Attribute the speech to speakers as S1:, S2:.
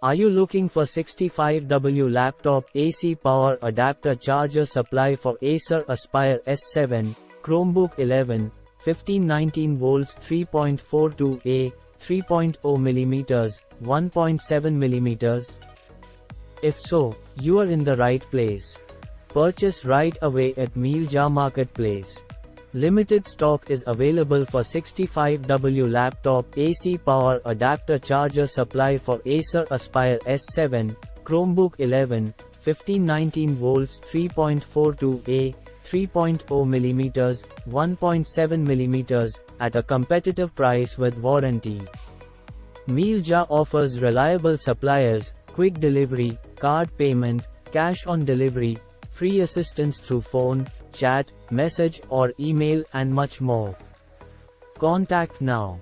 S1: Are you looking for 65W laptop AC power adapter charger supply for Acer Aspire S7, Chromebook 11, 1519 volts 3.42A, 3.0mm, 1.7mm? If so, you are in the right place. Purchase right away at Mealja Marketplace. Limited stock is available for 65W laptop AC power adapter charger supply for Acer Aspire S7, Chromebook 11, 1519 volts 3.42A, 3.0mm, 1.7mm, at a competitive price with warranty. Mealja offers reliable suppliers, quick delivery, card payment, cash on delivery, free assistance through phone, chat, message or email and much more. Contact now.